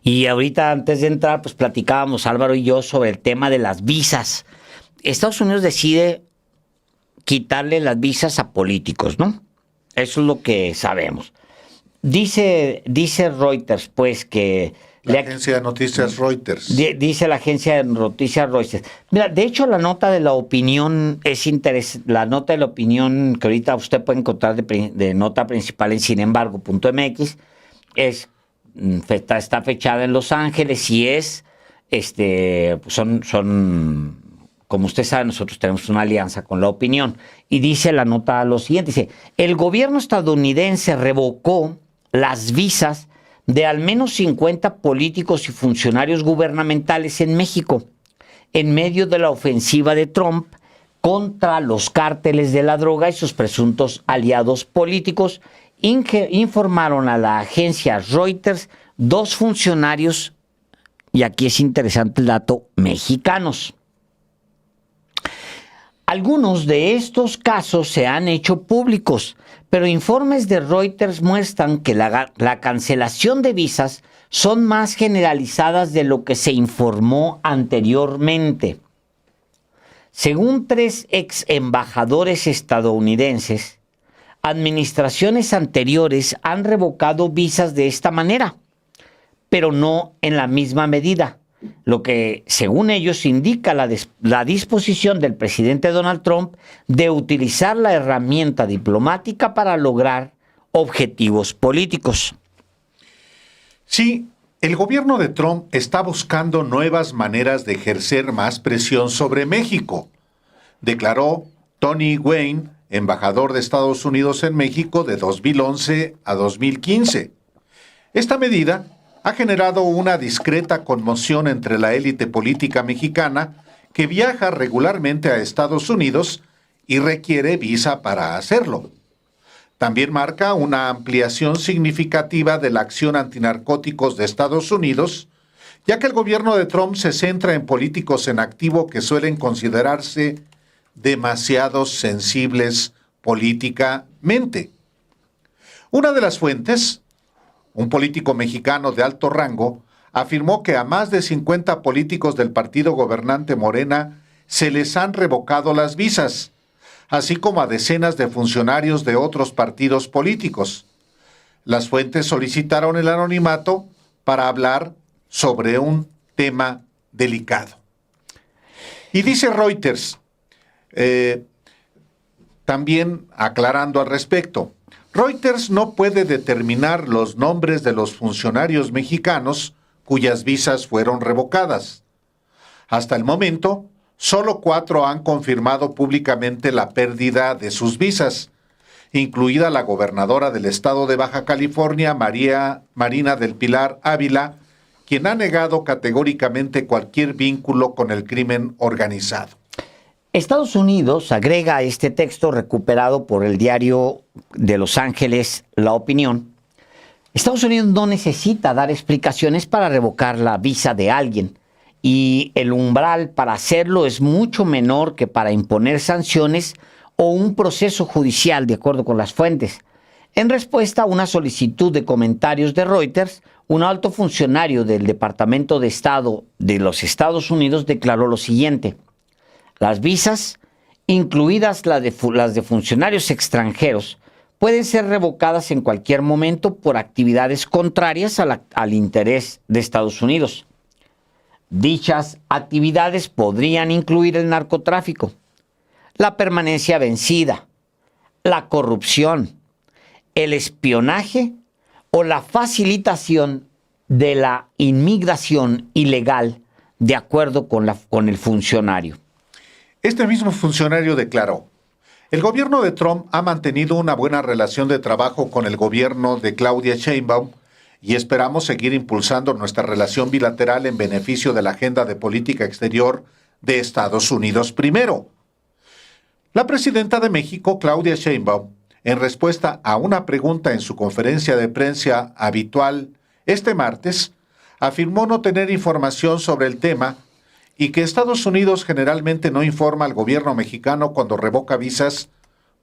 Y ahorita antes de entrar, pues platicábamos Álvaro y yo sobre el tema de las visas. Estados Unidos decide quitarle las visas a políticos, ¿no? Eso es lo que sabemos. Dice Reuters, pues, que... La agencia de noticias Reuters. Dice la agencia de noticias Reuters. Mira, de hecho, la nota de la opinión es interesante. La nota de la opinión que ahorita usted puede encontrar de nota principal en sinembargo.mx está fechada en Los Ángeles y son como usted sabe, nosotros tenemos una alianza con la opinión. Y dice la nota lo siguiente, dice, el gobierno estadounidense revocó las visas de al menos 50 políticos y funcionarios gubernamentales en México, en medio de la ofensiva de Trump contra los cárteles de la droga y sus presuntos aliados políticos, informaron a la agencia Reuters 2 funcionarios, y aquí es interesante el dato, mexicanos. Algunos de estos casos se han hecho públicos, pero informes de Reuters muestran que la cancelación de visas son más generalizadas de lo que se informó anteriormente. Según 3 ex embajadores estadounidenses, administraciones anteriores han revocado visas de esta manera, pero no en la misma medida, lo que, según ellos, indica la disposición del presidente Donald Trump de utilizar la herramienta diplomática para lograr objetivos políticos. Sí, el gobierno de Trump está buscando nuevas maneras de ejercer más presión sobre México, declaró Tony Wayne, embajador de Estados Unidos en México de 2011 a 2015. Esta medida ha generado una discreta conmoción entre la élite política mexicana que viaja regularmente a Estados Unidos y requiere visa para hacerlo. También marca una ampliación significativa de la acción antinarcóticos de Estados Unidos, ya que el gobierno de Trump se centra en políticos en activo que suelen considerarse demasiado sensibles políticamente. Una de las fuentes, un político mexicano de alto rango, afirmó que a más de 50 políticos del partido gobernante Morena se les han revocado las visas, así como a decenas de funcionarios de otros partidos políticos. Las fuentes solicitaron el anonimato para hablar sobre un tema delicado. Y dice Reuters, también aclarando al respecto, Reuters no puede determinar los nombres de los funcionarios mexicanos cuyas visas fueron revocadas. Hasta el momento, solo 4 han confirmado públicamente la pérdida de sus visas, incluida la gobernadora del estado de Baja California, Marina del Pilar Ávila, quien ha negado categóricamente cualquier vínculo con el crimen organizado. Estados Unidos, agrega este texto recuperado por el diario de Los Ángeles, La Opinión, Estados Unidos no necesita dar explicaciones para revocar la visa de alguien y el umbral para hacerlo es mucho menor que para imponer sanciones o un proceso judicial, de acuerdo con las fuentes. En respuesta a una solicitud de comentarios de Reuters, un alto funcionario del Departamento de Estado de los Estados Unidos declaró lo siguiente: las visas, incluidas las de funcionarios extranjeros, pueden ser revocadas en cualquier momento por actividades contrarias al interés de Estados Unidos. Dichas actividades podrían incluir el narcotráfico, la permanencia vencida, la corrupción, el espionaje o la facilitación de la inmigración ilegal, de acuerdo con el funcionario. Este mismo funcionario declaró: el gobierno de Trump ha mantenido una buena relación de trabajo con el gobierno de Claudia Sheinbaum y esperamos seguir impulsando nuestra relación bilateral en beneficio de la agenda de política exterior de Estados Unidos primero. La presidenta de México, Claudia Sheinbaum, en respuesta a una pregunta en su conferencia de prensa habitual este martes, afirmó no tener información sobre el tema y que Estados Unidos generalmente no informa al gobierno mexicano cuando revoca visas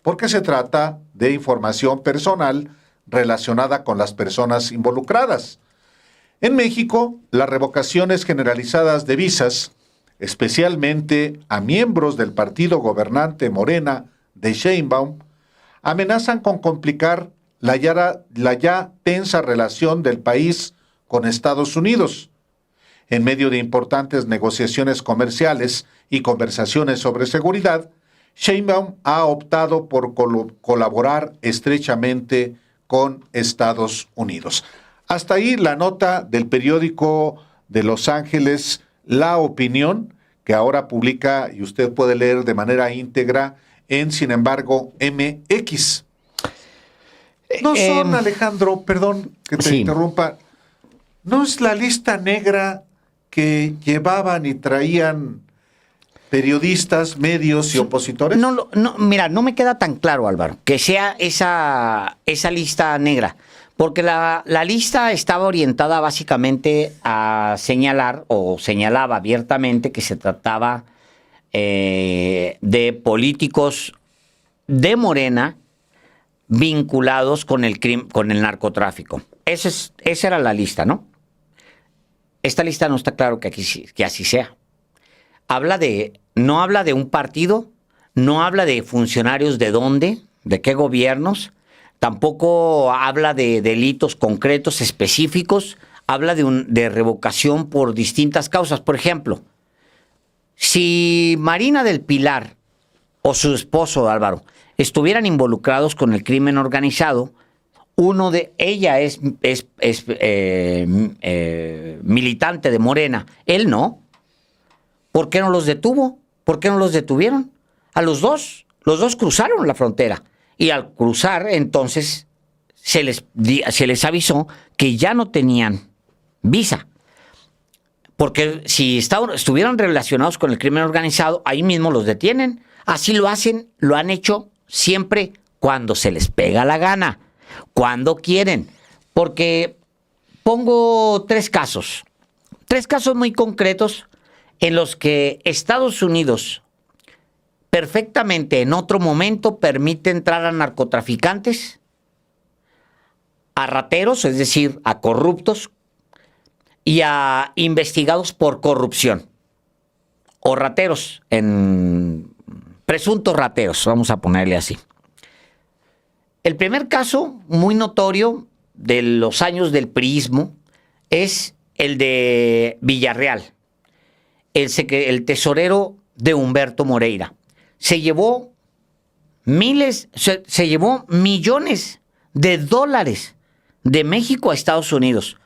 porque se trata de información personal relacionada con las personas involucradas. En México, las revocaciones generalizadas de visas, especialmente a miembros del partido gobernante Morena de Sheinbaum, amenazan con complicar la ya tensa relación del país con Estados Unidos. En medio de importantes negociaciones comerciales y conversaciones sobre seguridad, Sheinbaum ha optado por colaborar estrechamente con Estados Unidos. Hasta ahí la nota del periódico de Los Ángeles, La Opinión, que ahora publica y usted puede leer de manera íntegra en, sin embargo, MX. No son, Alejandro, perdón que te interrumpa, ¿no es la lista negra que llevaban y traían periodistas, medios y opositores? No, mira, no me queda tan claro, Álvaro, que sea esa lista negra, porque la lista estaba orientada básicamente a señalar, o señalaba abiertamente, que se trataba de políticos de Morena vinculados con el narcotráfico. Esa era la lista, ¿no? Esta lista no está claro que así sea. No habla de un partido, no habla de funcionarios de dónde, de qué gobiernos, tampoco habla de delitos concretos, específicos, habla de revocación por distintas causas. Por ejemplo, si Marina del Pilar o su esposo Álvaro estuvieran involucrados con el crimen organizado, ella es militante de Morena, él no. ¿Por qué no los detuvo? ¿Por qué no los detuvieron? A los dos cruzaron la frontera. Y al cruzar, entonces, se les avisó que ya no tenían visa. Porque si estuvieran relacionados con el crimen organizado, ahí mismo los detienen. Así lo han hecho siempre cuando se les pega la gana, cuando quieren. Porque pongo tres casos muy concretos en los que Estados Unidos perfectamente en otro momento permite entrar a narcotraficantes, a rateros, es decir, a corruptos, y a investigados por corrupción, o rateros, presuntos rateros, vamos a ponerle así. El primer caso muy notorio de los años del priismo es el de Villarreal, el tesorero de Humberto Moreira. Se llevó millones de dólares de México a Estados Unidos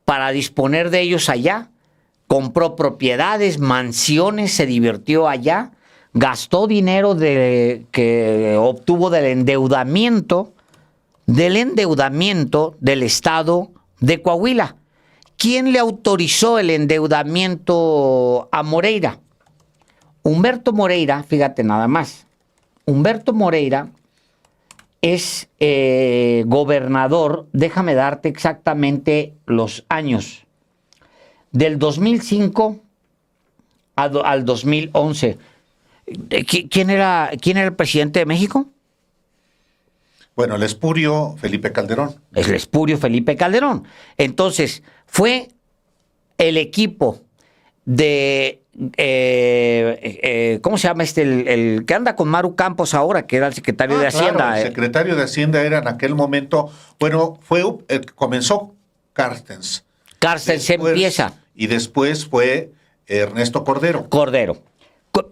para disponer de ellos allá. Compró propiedades, mansiones, se divirtió allá, gastó dinero que obtuvo del endeudamiento del Estado de Coahuila. ¿Quién le autorizó el endeudamiento a Moreira? Humberto Moreira, fíjate nada más. Humberto Moreira es gobernador, déjame darte exactamente los años, del 2005 al 2011. ¿Quién era el presidente de México? Bueno, el espurio Felipe Calderón. El espurio Felipe Calderón. Entonces, fue el equipo de... ¿cómo se llama el que anda con Maru Campos ahora, que era el secretario de Hacienda? Claro, el secretario de Hacienda era en aquel momento, bueno, comenzó Carstens. Carstens empieza. Y después fue Ernesto Cordero.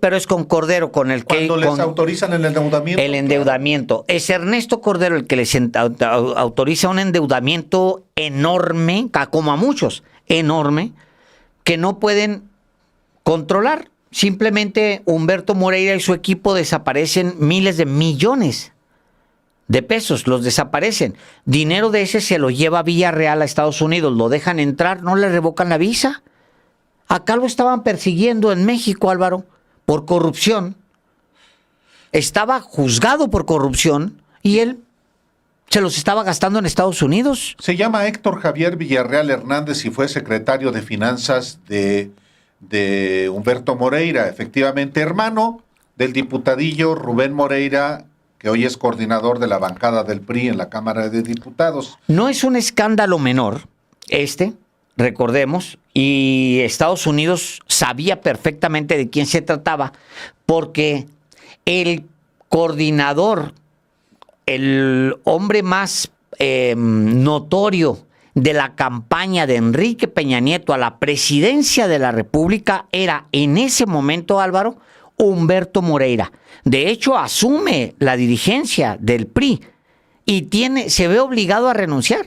Pero es con Cordero con el que... Cuando les autorizan el endeudamiento. El endeudamiento. Claro. Es Ernesto Cordero el que les autoriza un endeudamiento enorme, como a muchos, enorme, que no pueden controlar. Simplemente Humberto Moreira y su equipo desaparecen miles de millones de pesos, los desaparecen. Dinero de ese se lo lleva Villarreal a Estados Unidos, lo dejan entrar, no le revocan la visa. Acá lo estaban persiguiendo en México, Álvaro, por corrupción. Estaba juzgado por corrupción y él se los estaba gastando en Estados Unidos. Se llama Héctor Javier Villarreal Hernández y fue secretario de Finanzas de Humberto Moreira, efectivamente hermano del diputadillo Rubén Moreira, que hoy es coordinador de la bancada del PRI en la Cámara de Diputados. No es un escándalo menor recordemos, y Estados Unidos sabía perfectamente de quién se trataba, porque el coordinador, el hombre más notorio de la campaña de Enrique Peña Nieto a la presidencia de la República era en ese momento, Álvaro, Humberto Moreira. De hecho, asume la dirigencia del PRI y se ve obligado a renunciar.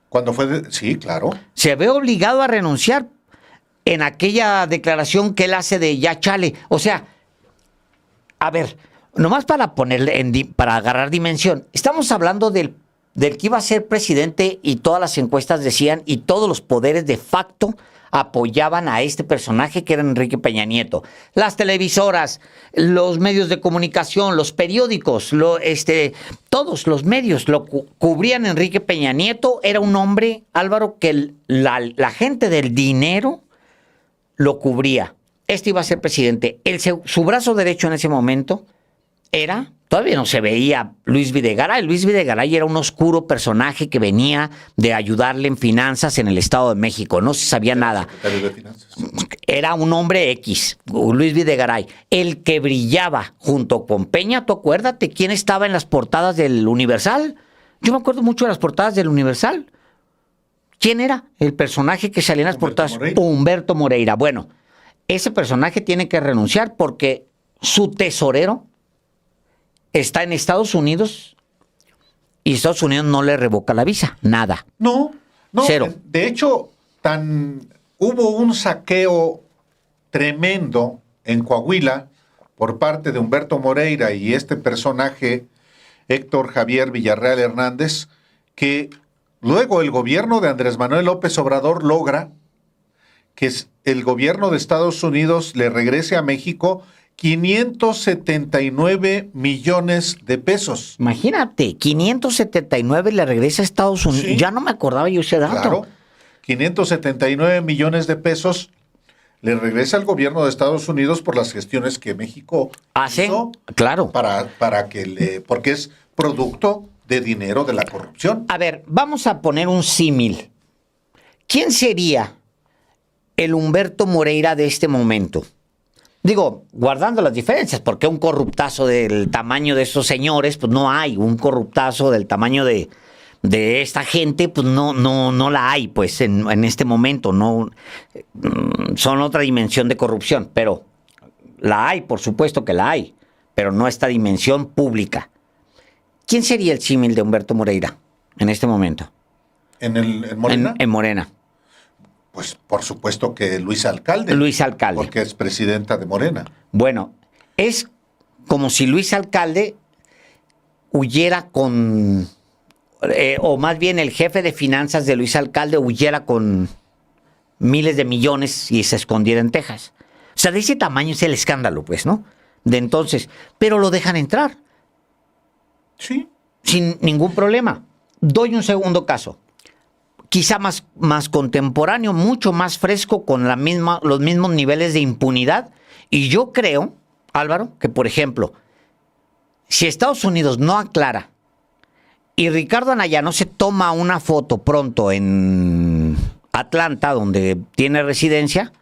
Cuando sí, claro. Se ve obligado a renunciar en aquella declaración que él hace de ya chale. O sea, a ver, nomás para ponerle, para agarrar dimensión, estamos hablando del que iba a ser presidente y todas las encuestas decían y todos los poderes de facto apoyaban a este personaje que era Enrique Peña Nieto. Las televisoras, los medios de comunicación, los periódicos, todos los medios lo cubrían. Enrique Peña Nieto era un hombre, Álvaro, que la gente del dinero lo cubría. Este iba a ser presidente. Su brazo derecho en ese momento todavía no se veía Luis Videgaray. Luis Videgaray era un oscuro personaje que venía de ayudarle en finanzas en el Estado de México. No se sabía nada. Secretario de Finanzas. Era un hombre X, Luis Videgaray. El que brillaba junto con Peña, ¿tú acuérdate quién estaba en las portadas del Universal? Yo me acuerdo mucho de las portadas del Universal. ¿Quién era el personaje que salía en las portadas? Humberto Moreira. Bueno, ese personaje tiene que renunciar porque su tesorero está en Estados Unidos y Estados Unidos no le revoca la visa. Nada. No. Cero. De hecho, hubo un saqueo tremendo en Coahuila por parte de Humberto Moreira y este personaje, Héctor Javier Villarreal Hernández, que luego el gobierno de Andrés Manuel López Obrador logra que el gobierno de Estados Unidos le regrese a México 579 millones de pesos. Imagínate, 579 le regresa a Estados Unidos. Sí. Ya no me acordaba yo ese dato. Claro, 579 millones de pesos le regresa al gobierno de Estados Unidos por las gestiones que México ¿Hace? hizo Claro. porque es producto de dinero de la corrupción. A ver, vamos a poner un símil. ¿Quién sería el Humberto Moreira de este momento? Digo, guardando las diferencias, porque un corruptazo del tamaño de estos señores, pues no hay. Un corruptazo del tamaño de esta gente, pues no la hay, pues, en este momento. No, son otra dimensión de corrupción, pero la hay, por supuesto que la hay, pero no esta dimensión pública. ¿Quién sería el símil de Humberto Moreira en este momento? ¿En Morena? En Morena. Pues por supuesto que Luis Alcalde. Luis Alcalde. Porque es presidenta de Morena. Bueno, es como si Luis Alcalde huyera con, o más bien el jefe de finanzas de Luis Alcalde huyera con miles de millones y se escondiera en Texas. O sea, de ese tamaño es el escándalo, pues, ¿no? De entonces, pero lo dejan entrar. Sí. Sin ningún problema. Doy un segundo caso. Quizá más contemporáneo, mucho más fresco, con los mismos niveles de impunidad. Y yo creo, Álvaro, que por ejemplo, si Estados Unidos no aclara y Ricardo Anaya no se toma una foto pronto en Atlanta, donde tiene residencia,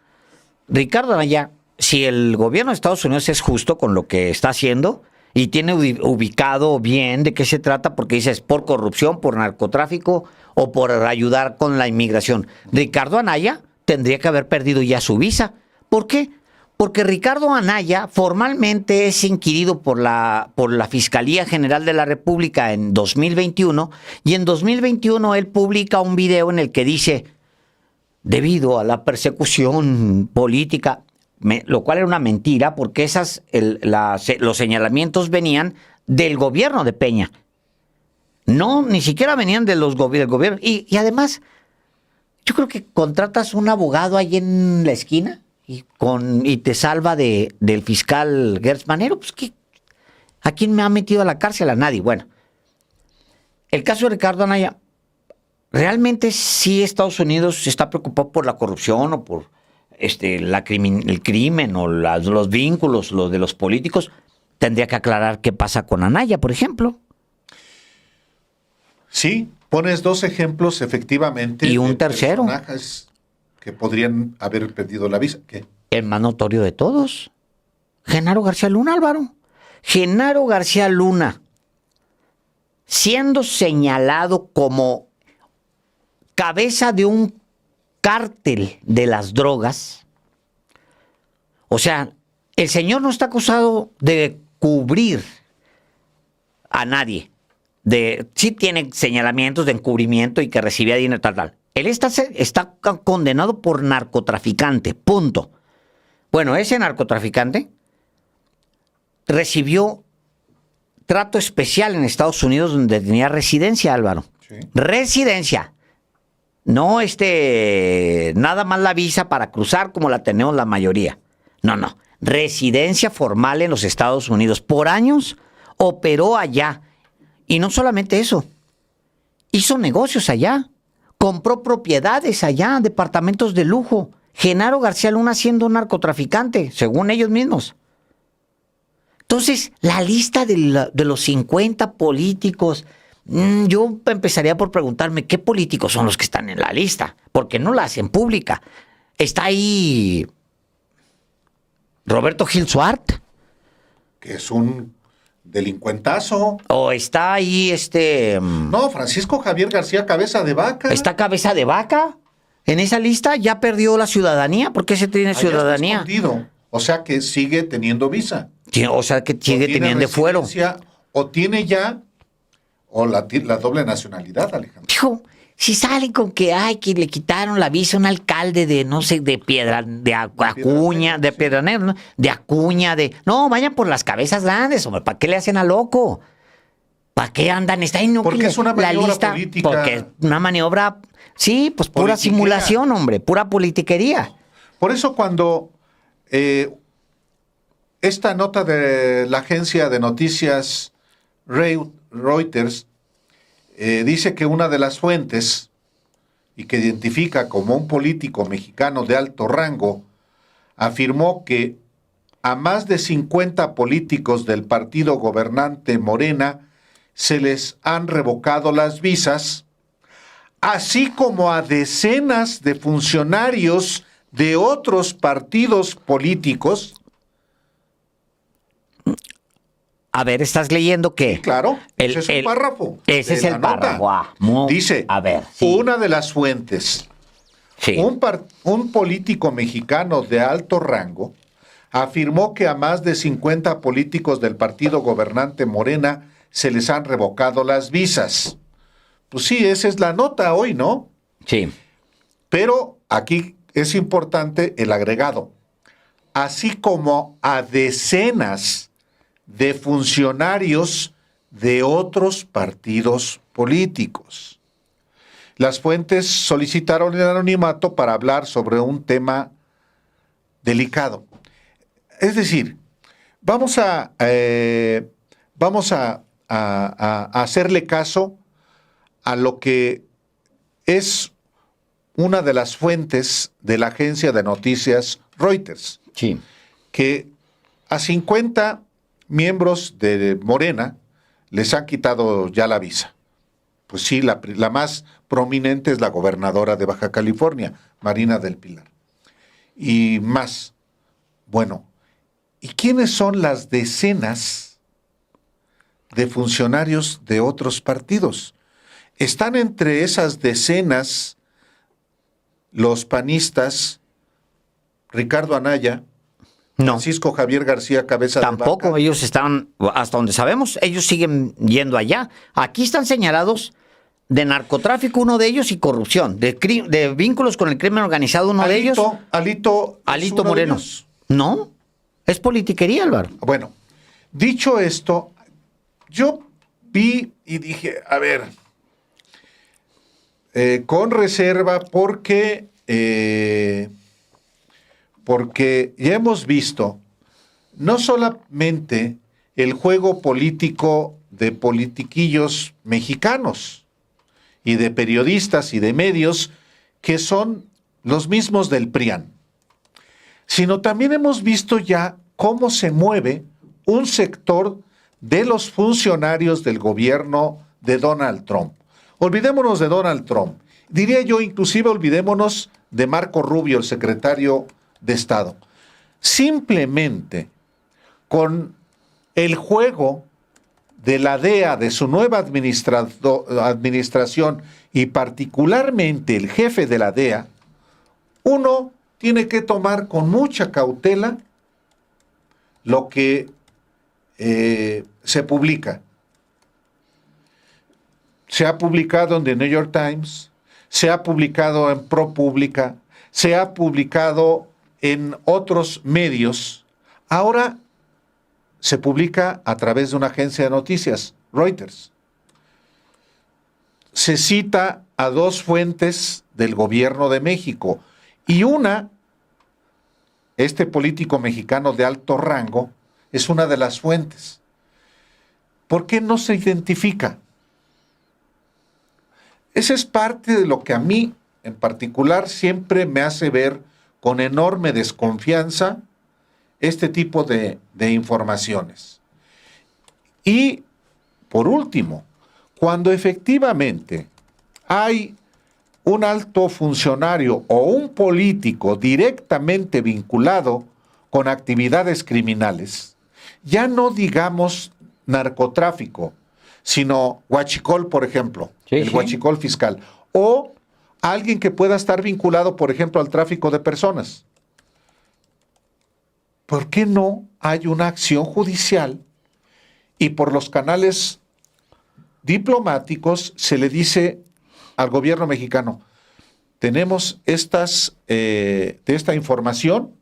Ricardo Anaya, si el gobierno de Estados Unidos es justo con lo que está haciendo y tiene ubicado bien de qué se trata, porque dices por corrupción, por narcotráfico o por ayudar con la inmigración, Ricardo Anaya tendría que haber perdido ya su visa. ¿Por qué? Porque Ricardo Anaya formalmente es inquirido por la Fiscalía General de la República en 2021, y en 2021 él publica un video en el que dice, debido a la persecución política, lo cual era una mentira, porque los señalamientos venían del gobierno de Peña. No, ni siquiera venían del gobierno. Y además, yo creo que contratas un abogado ahí en la esquina y te salva del fiscal Gertz Manero. Pues, ¿a quién me ha metido a la cárcel? A nadie. Bueno, el caso de Ricardo Anaya, ¿realmente sí Estados Unidos está preocupado por la corrupción o por el crimen o los vínculos, los de los políticos? Tendría que aclarar qué pasa con Anaya, por ejemplo. Sí, Pones dos ejemplos, efectivamente. Y un de tercero. Personajes que podrían haber perdido la visa. ¿Qué? El más notorio de todos. Genaro García Luna, Álvaro. Genaro García Luna, siendo señalado como cabeza de un cártel de las drogas. O sea, el señor no está acusado de cubrir a nadie. Sí tiene señalamientos de encubrimiento y que recibía dinero tal. Él está condenado por narcotraficante, punto. Bueno, ese narcotraficante recibió trato especial en Estados Unidos donde tenía residencia, Álvaro. Sí. Residencia. No nada más la visa para cruzar como la tenemos la mayoría. No. Residencia formal en los Estados Unidos. Por años operó allá. Y no solamente eso. Hizo negocios allá. Compró propiedades allá, departamentos de lujo. Genaro García Luna siendo un narcotraficante, según ellos mismos. Entonces, la lista de los 50 políticos, yo empezaría por preguntarme qué políticos son los que están en la lista, porque no la hacen pública. Está ahí Roberto Gil Suart. Que es un delincuentazo. O está ahí No, Francisco Javier García Cabeza de Vaca. ¿Está Cabeza de Vaca? En esa lista ya perdió la ciudadanía. ¿Por qué se tiene Allá ciudadanía? está escondido. O sea que sigue teniendo visa. O sea que sigue teniendo fuero. O tiene ya, o la doble nacionalidad, Alejandro. Dijo, si salen con que le quitaron la visa a un alcalde de, no sé, de Piedra, de Acuña, de Piedranero, ¿no? De Acuña, no, vayan por las cabezas grandes, hombre, ¿para qué le hacen a loco? ¿Para qué andan? Está ahí, no, porque es una maniobra política. Porque es una maniobra, sí, pues pura simulación, hombre, pura politiquería. Por eso cuando esta nota de la agencia de noticias Reuters dice que una de las fuentes, y que identifica como un político mexicano de alto rango, afirmó que a más de 50 políticos del partido gobernante Morena se les han revocado las visas, así como a decenas de funcionarios de otros partidos políticos. A ver, ¿estás leyendo qué? Sí, claro, ese es un párrafo. Ese es el párrafo. Dice, a ver, sí. Una de las fuentes, sí. Un político mexicano de alto rango afirmó que a más de 50 políticos del partido gobernante Morena se les han revocado las visas. Pues sí, esa es la nota hoy, ¿no? Sí. Pero aquí es importante el agregado. Así como a decenas de funcionarios de otros partidos políticos. Las fuentes solicitaron el anonimato para hablar sobre un tema delicado. Es decir, vamos a hacerle caso a lo que es una de las fuentes de la agencia de noticias Reuters, Sí. que a 50 miembros de Morena les han quitado ya la visa. Pues sí, la más prominente es la gobernadora de Baja California, Marina del Pilar. Y más. Bueno, ¿y quiénes son las decenas de funcionarios de otros partidos? ¿Están entre esas decenas los panistas Ricardo Anaya, No. Francisco Javier García Cabeza de Vaca? Tampoco, ellos están, hasta donde sabemos, ellos siguen yendo allá. Aquí están señalados de narcotráfico uno de ellos y corrupción, de vínculos con el crimen organizado uno de ellos. Alito Moreno. No, es politiquería, Álvaro. Bueno, dicho esto, yo vi y dije, a ver, con reserva porque ya hemos visto no solamente el juego político de politiquillos mexicanos y de periodistas y de medios que son los mismos del PRIAN, sino también hemos visto ya cómo se mueve un sector de los funcionarios del gobierno de Donald Trump. Olvidémonos de Donald Trump. Diría yo, inclusive olvidémonos de Marco Rubio, el secretario de Estado. Simplemente con el juego de la DEA, de su nueva administración y particularmente el jefe de la DEA, uno tiene que tomar con mucha cautela lo que se publica. Se ha publicado en The New York Times, se ha publicado en ProPublica, se ha publicado en otros medios. Ahora se publica a través de una agencia de noticias, Reuters. Se cita a dos fuentes del gobierno de México y una, este político mexicano de alto rango, es una de las fuentes. ¿Por qué no se identifica? Esa es parte de lo que a mí, en particular, siempre me hace ver con enorme desconfianza este tipo de informaciones. Y, por último, cuando efectivamente hay un alto funcionario o un político directamente vinculado con actividades criminales, ya no digamos narcotráfico, sino huachicol, por ejemplo, el huachicol fiscal, o alguien que pueda estar vinculado, por ejemplo, al tráfico de personas. ¿Por qué no hay una acción judicial y por los canales diplomáticos se le dice al gobierno mexicano, tenemos de esta información,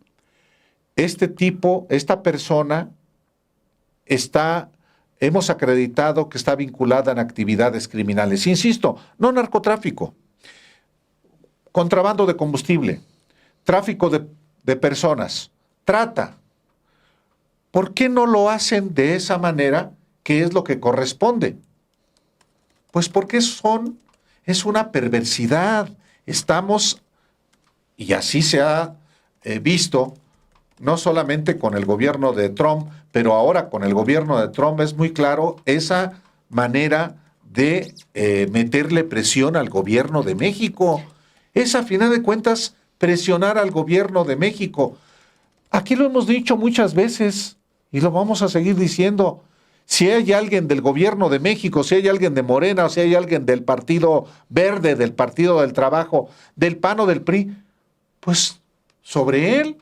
este tipo, esta persona hemos acreditado que está vinculada en actividades criminales. Insisto, no narcotráfico, contrabando de combustible, tráfico de personas, trata. ¿Por qué no lo hacen de esa manera, que es lo que corresponde? Pues porque es una perversidad. Estamos, y así se ha visto, no solamente con el gobierno de Trump, pero ahora con el gobierno de Trump es muy claro esa manera de meterle presión al gobierno de México. Es, a final de cuentas, presionar al gobierno de México. Aquí lo hemos dicho muchas veces y lo vamos a seguir diciendo. Si hay alguien del gobierno de México, si hay alguien de Morena, o si hay alguien del Partido Verde, del Partido del Trabajo, del PAN o del PRI, pues sobre él.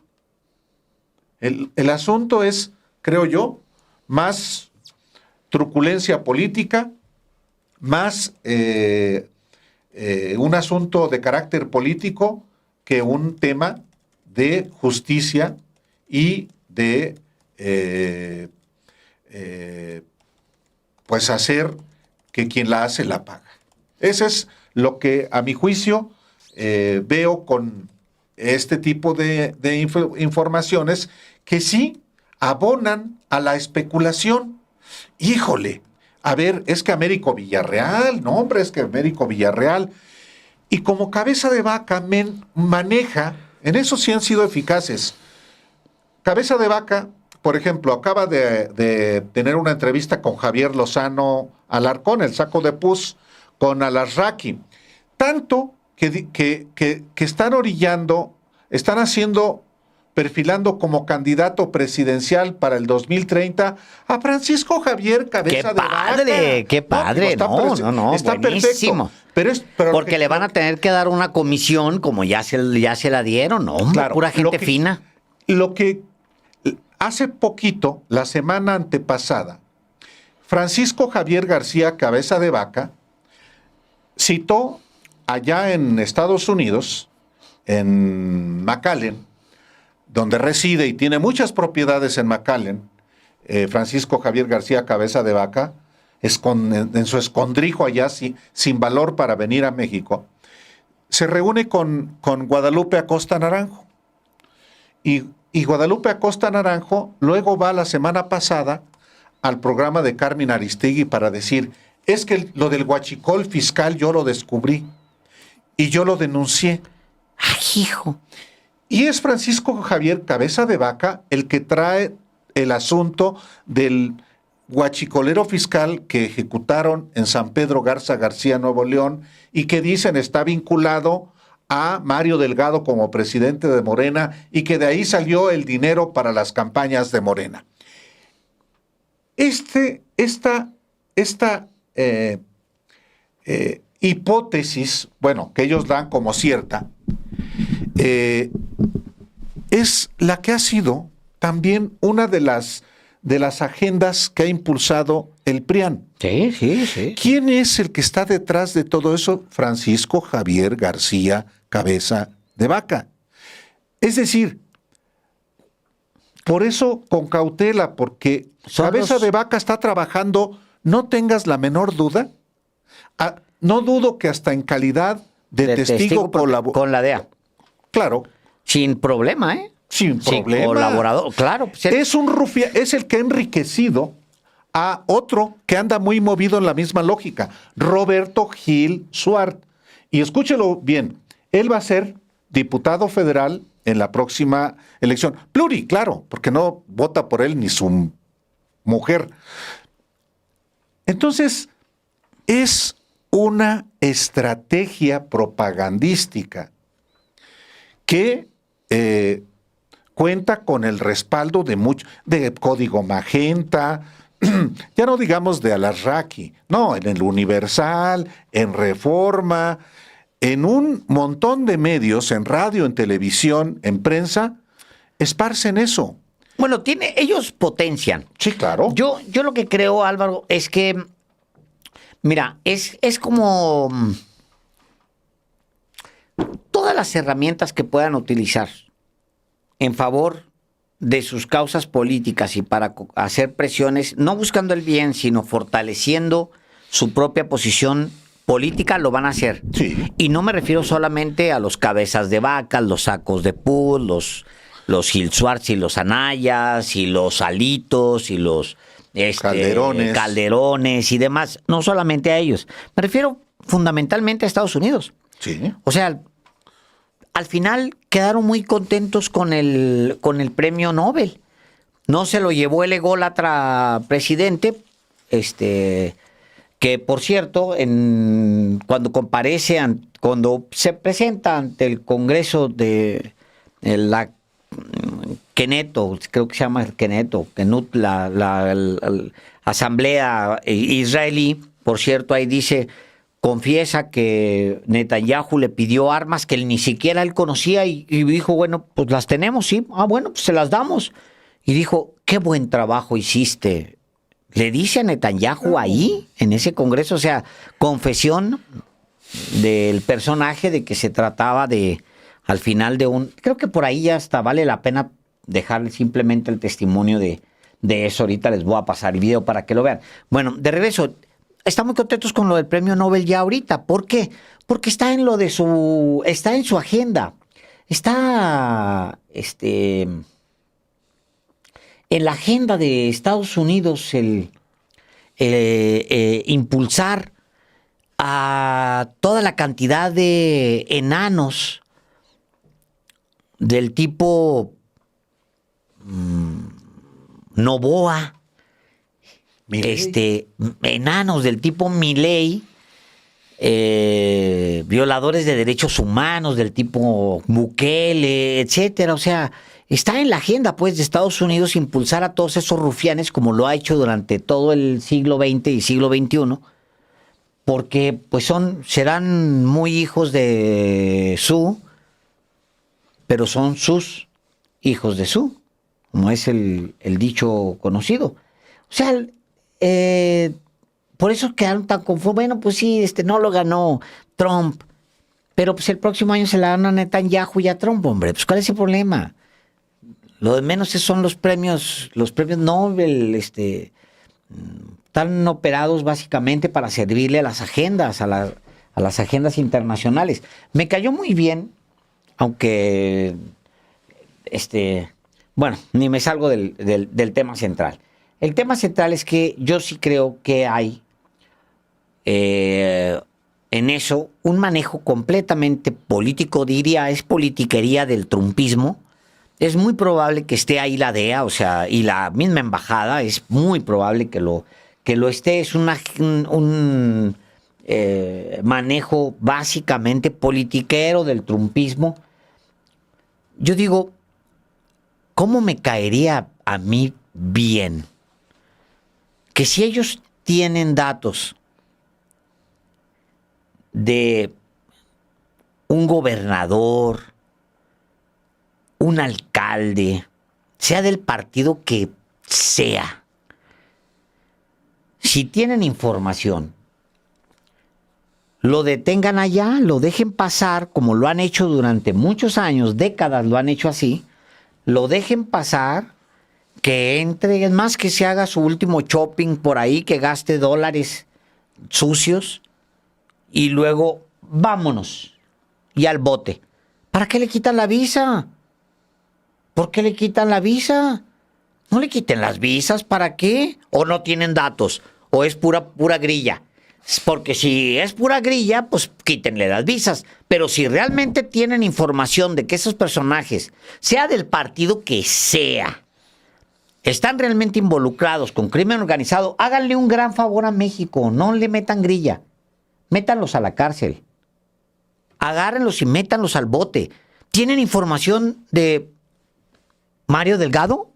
El asunto es, creo yo, más truculencia política, más un asunto de carácter político que un tema de justicia y de pues hacer que quien la hace la paga. Eso es lo que a mi juicio veo con este tipo de informaciones que sí abonan a la especulación. Híjole, a ver, es que Américo Villarreal, no hombre, es que Américo Villarreal, y como cabeza de vaca maneja, en eso sí han sido eficaces. Cabeza de vaca, por ejemplo, acaba de tener una entrevista con Javier Lozano Alarcón, el saco de pus, con Alarraqui. Tanto que están orillando, están perfilando como candidato presidencial para el 2030 a Francisco Javier Cabeza de Vaca. ¡Qué padre! No, está buenísimo. Perfecto. Pero porque le van a tener que dar una comisión como ya se la dieron, ¿no? Claro, pura gente fina. Lo que hace poquito, la semana antepasada, Francisco Javier García Cabeza de Vaca citó allá en Estados Unidos, en McAllen, donde reside y tiene muchas propiedades en McAllen, Francisco Javier García Cabeza de Vaca, en su escondrijo allá, sin valor para venir a México, se reúne con Guadalupe Acosta Naranjo. Y Guadalupe Acosta Naranjo luego va la semana pasada al programa de Carmen Aristegui para decir, es que lo del huachicol fiscal yo lo descubrí y yo lo denuncié. ¡Ay, hijo! Y es Francisco Javier Cabeza de Vaca el que trae el asunto del guachicolero fiscal que ejecutaron en San Pedro Garza García, Nuevo León, y que dicen está vinculado a Mario Delgado como presidente de Morena y que de ahí salió el dinero para las campañas de Morena. Esta hipótesis, bueno, que ellos dan como cierta, es la que ha sido también una de las agendas que ha impulsado el PRIAN. Sí, sí, sí. ¿Quién es el que está detrás de todo eso? Francisco Javier García Cabeza de Vaca. Es decir, por eso con cautela, porque Cabeza de Vaca está trabajando, no tengas la menor duda. No dudo que hasta en calidad de testigo con la DEA. Claro. Sin problema, ¿eh? Sin problema. Colaborador, claro. Pues es un rufián, es el que ha enriquecido a otro que anda muy movido en la misma lógica, Roberto Gil Suart. Y escúchelo bien, él va a ser diputado federal en la próxima elección. Pluri, claro, porque no vota por él ni su mujer. Entonces, es una estrategia propagandística que cuenta con el respaldo de Código Magenta, ya no digamos de Alarraqui, no, en el Universal, en Reforma, en un montón de medios, en radio, en televisión, en prensa, esparcen eso. Bueno, ellos potencian. Sí, claro. Yo lo que creo, Álvaro, es que, mira, es como todas las herramientas que puedan utilizar en favor de sus causas políticas y para hacer presiones, no buscando el bien, sino fortaleciendo su propia posición política, lo van a hacer. Sí. Y no me refiero solamente a los cabezas de vaca, los sacos de pool, los Gil Suarts y los Anayas y los Alitos y los Calderones y demás. No solamente a ellos. Me refiero fundamentalmente a Estados Unidos. Sí. O sea, al final quedaron muy contentos con el premio Nobel. No se lo llevó el ególatra presidente, que por cierto, cuando se presenta ante el Congreso de la Keneto, creo que se llama Keneto, la Asamblea Israelí, por cierto, ahí dice, confiesa que Netanyahu le pidió armas que él ni siquiera él conocía y dijo, bueno, pues las tenemos, sí. Bueno, pues se las damos. Y dijo, qué buen trabajo hiciste. Le dice a Netanyahu ahí, en ese congreso, o sea, confesión del personaje de que se trataba de, al final de creo que por ahí ya hasta vale la pena dejarle simplemente el testimonio de eso. Ahorita les voy a pasar el video para que lo vean. Bueno, de regreso, están muy contentos con lo del premio Nobel ya ahorita. ¿Por qué? Porque está en está en su agenda. Está, en la agenda de Estados Unidos el impulsar a toda la cantidad de enanos del tipo Noboa, enanos del tipo Milei, violadores de derechos humanos del tipo Bukele, etcétera. O sea, está en la agenda, pues, de Estados Unidos impulsar a todos esos rufianes como lo ha hecho durante todo el siglo XX y siglo XXI, porque pues serán muy hijos de Su, pero son sus hijos de Su, como es el dicho conocido. O sea, por eso quedaron tan confusos. Bueno, pues sí, no lo ganó Trump, pero pues el próximo año se la dan a Netanyahu y a Trump, hombre. Pues ¿cuál es el problema? Lo de menos son los premios Nobel, están operados básicamente para servirle a las agendas, a las agendas internacionales. Me cayó muy bien, aunque, bueno, ni me salgo del tema central. El tema central es que yo sí creo que hay en eso un manejo completamente político, diría, es politiquería del trumpismo, Es muy probable que esté ahí la DEA, o sea, y la misma embajada, es muy probable que lo esté. Es un manejo básicamente politiquero del trumpismo. Yo digo, ¿cómo me caería a mí bien que si ellos tienen datos de un gobernador, un alcalde, sea del partido que sea, si tienen información, lo detengan allá, lo dejen pasar, como lo han hecho durante muchos años, décadas lo han hecho así, lo dejen pasar, que entre, es más, que se haga su último shopping por ahí, que gaste dólares sucios y luego vámonos y al bote. ¿Para qué le quitan la visa? ¿Por qué le quitan la visa? No le quiten las visas, ¿para qué? ¿O no tienen datos? ¿O es pura grilla? Porque si es pura grilla, pues quítenle las visas. Pero si realmente tienen información de que esos personajes, sea del partido que sea, están realmente involucrados con crimen organizado, háganle un gran favor a México, no le metan grilla, métanlos a la cárcel, agárrenlos y métanlos al bote. ¿Tienen información de Mario Delgado?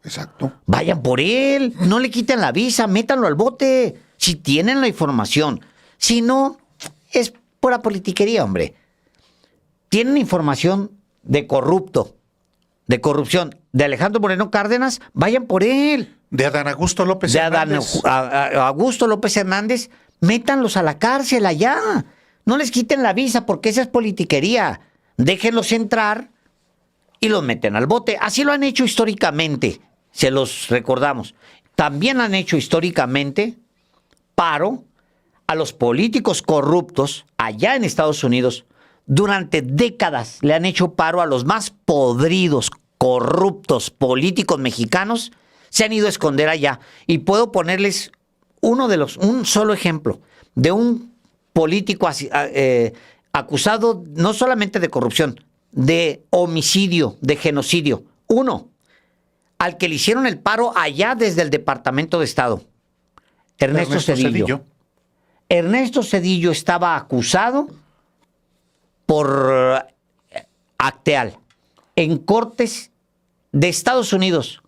Exacto. Vayan por él, no le quiten la visa, métanlo al bote, si tienen la información. Si no, es pura politiquería, hombre. Tienen información de corrupto, de corrupción, de Alejandro Moreno Cárdenas, vayan por él. De Adán Augusto López De Hernández. Augusto López Hernández, métanlos a la cárcel allá. No les quiten la visa porque esa es politiquería. Déjenlos entrar y los meten al bote. Así lo han hecho históricamente, se los recordamos. También han hecho históricamente paro a los políticos corruptos allá en Estados Unidos. Durante décadas le han hecho paro a los más podridos, corruptos políticos mexicanos. Se han ido a esconder allá. Y puedo ponerles un solo ejemplo de un político acusado no solamente de corrupción, de homicidio, de genocidio. Uno, al que le hicieron el paro allá desde el Departamento de Estado. Ernesto Zedillo. Ernesto Zedillo estaba acusado por Acteal en cortes de Estados Unidos.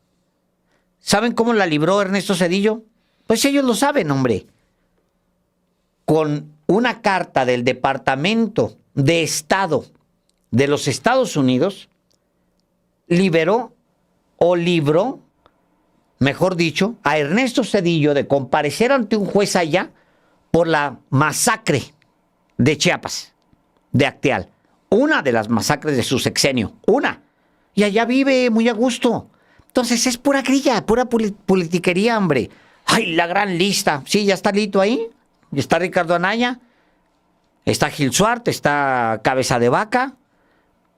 ¿Saben cómo la libró Ernesto Zedillo? Pues ellos lo saben, hombre. Con una carta del Departamento de Estado de los Estados Unidos, libró, mejor dicho, a Ernesto Zedillo de comparecer ante un juez allá por la masacre de Chiapas, de Acteal. Una de las masacres de su sexenio. Una. Y allá vive muy a gusto. Entonces es pura grilla, pura politiquería, hombre. ¡Ay, la gran lista! Sí, ya está Lito ahí. Está Ricardo Anaya. Está Gil Suart. Está Cabeza de Vaca.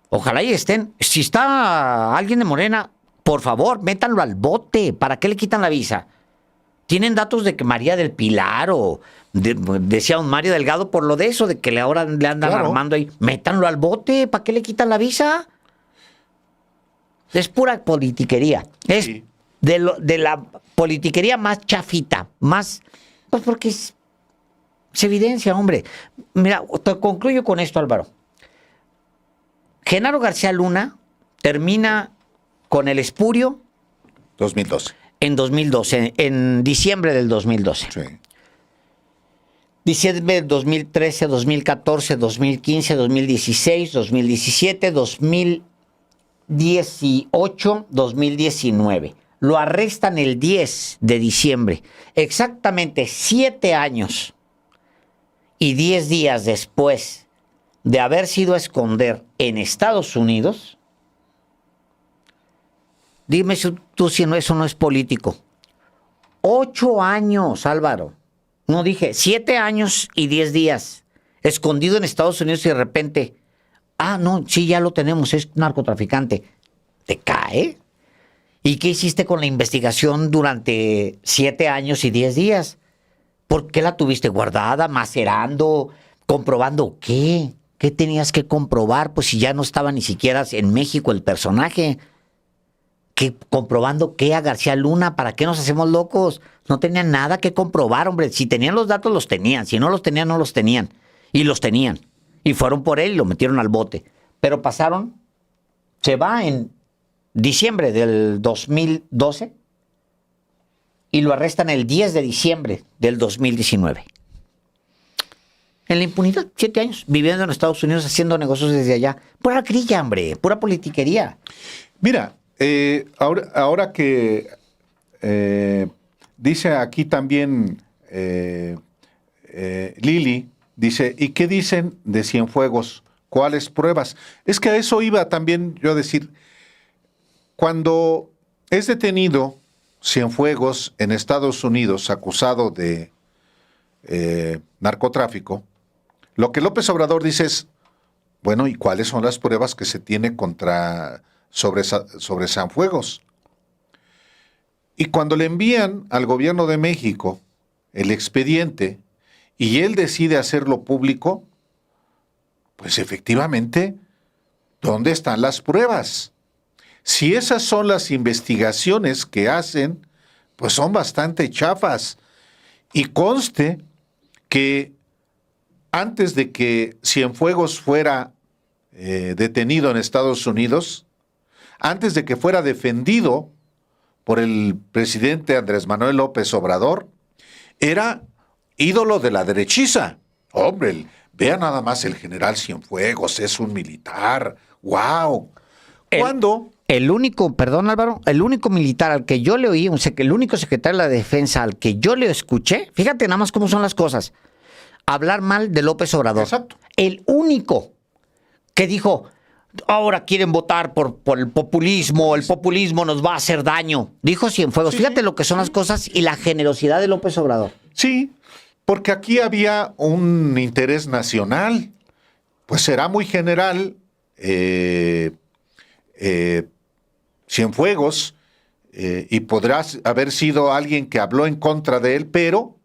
Ojalá y estén. Si está alguien de Morena, por favor, métanlo al bote. ¿Para qué le quitan la visa? ¿Tienen datos de que María del Pilar o decía un Mario Delgado por lo de eso, de que ahora le andan armando ahí? Métanlo al bote. ¿Para qué le quitan la visa? Es pura politiquería. Es Sí. de la politiquería más chafita. Más. Pues porque se evidencia, hombre. Mira, te concluyo con esto, Álvaro. Genaro García Luna termina con el espurio 2012. en 2012, en diciembre del 2012. Sí. Diciembre del 2013, 2014, 2015, 2016, 2017, 2018, 2019. Lo arrestan el 10 de diciembre. Exactamente 7 años y 10 días después de haber sido a esconder en Estados Unidos. Dime tú si no, eso no es político. 8 años, Álvaro. No dije, 7 años y 10 días. Escondido en Estados Unidos y de repente, no, sí, ya lo tenemos, es narcotraficante. ¿Te cae? ¿Y qué hiciste con la investigación durante 7 años y 10 días? ¿Por qué la tuviste guardada, macerando, comprobando qué? ¿Qué tenías que comprobar? Pues si ya no estaba ni siquiera en México el personaje. ¿Comprobando qué a García Luna? ¿Para qué nos hacemos locos? No tenían nada que comprobar, hombre. Si tenían los datos, los tenían. Si no los tenían, no los tenían. Y los tenían. Y fueron por él y lo metieron al bote. Pero pasaron, se va en diciembre del 2012 y lo arrestan el 10 de diciembre del 2019. En la impunidad, 7 años, viviendo en Estados Unidos, haciendo negocios desde allá. Pura grilla, hombre, pura politiquería. Mira, ahora que dice aquí también Lili, dice, ¿y qué dicen de Cienfuegos? ¿Cuáles pruebas? Es que a eso iba también yo a decir, cuando es detenido Cienfuegos en Estados Unidos acusado de narcotráfico, lo que López Obrador dice es, bueno, ¿y cuáles son las pruebas que se tiene sobre Cienfuegos? Y cuando le envían al gobierno de México el expediente y él decide hacerlo público, pues efectivamente, ¿dónde están las pruebas? Si esas son las investigaciones que hacen, pues son bastante chafas. Y conste que antes de que Cienfuegos fuera detenido en Estados Unidos, antes de que fuera defendido por el presidente Andrés Manuel López Obrador, era ídolo de la derechiza. Hombre, vea nada más el general Cienfuegos, es un militar. ¡Wow! ¿Cuándo? El único, perdón Álvaro, el único militar al que yo le oí, el único secretario de la defensa al que yo le escuché, fíjate nada más cómo son las cosas, hablar mal de López Obrador. Exacto. El único que dijo, ahora quieren votar por el populismo nos va a hacer daño. Dijo Cienfuegos. Sí, Fíjate sí, lo que son las cosas y la generosidad de López Obrador. Sí, porque aquí había un interés nacional. Pues será muy general Cienfuegos y podrá haber sido alguien que habló en contra de él, pero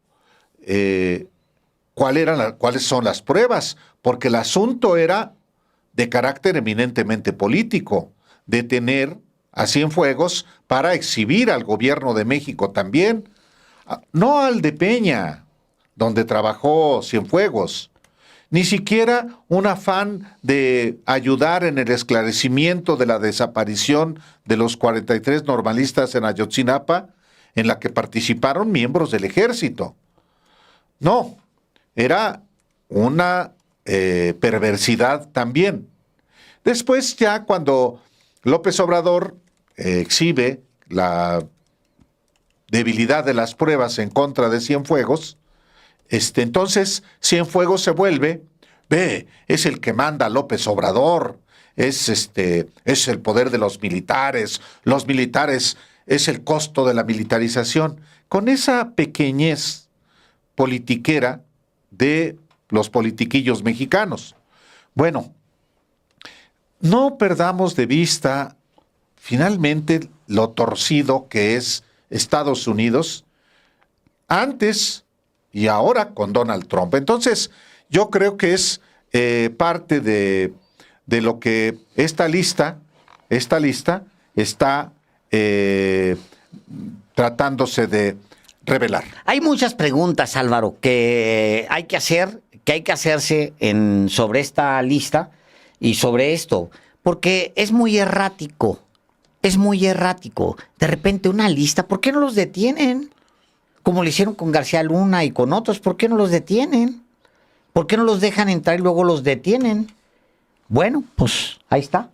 ¿cuáles son las pruebas? Porque el asunto era de carácter eminentemente político, detener a Cienfuegos para exhibir al gobierno de México también, no al de Peña, donde trabajó Cienfuegos, ni siquiera un afán de ayudar en el esclarecimiento de la desaparición de los 43 normalistas en Ayotzinapa, en la que participaron miembros del ejército. No, era una perversidad también. Después ya cuando López Obrador exhibe la debilidad de las pruebas en contra de Cienfuegos, entonces Cienfuegos se vuelve, es el que manda López Obrador, es el poder de los militares es el costo de la militarización, con esa pequeñez politiquera de los politiquillos mexicanos. Bueno, no perdamos de vista finalmente lo torcido que es Estados Unidos antes y ahora con Donald Trump. Entonces, yo creo que es parte de lo que esta lista está tratándose de revelar. Hay muchas preguntas, Álvaro, que hay que hacerse sobre esta lista y sobre esto, porque es muy errático. De repente una lista, ¿por qué no los detienen? Como lo hicieron con García Luna y con otros, ¿por qué no los detienen? ¿Por qué no los dejan entrar y luego los detienen? Bueno, pues ahí está.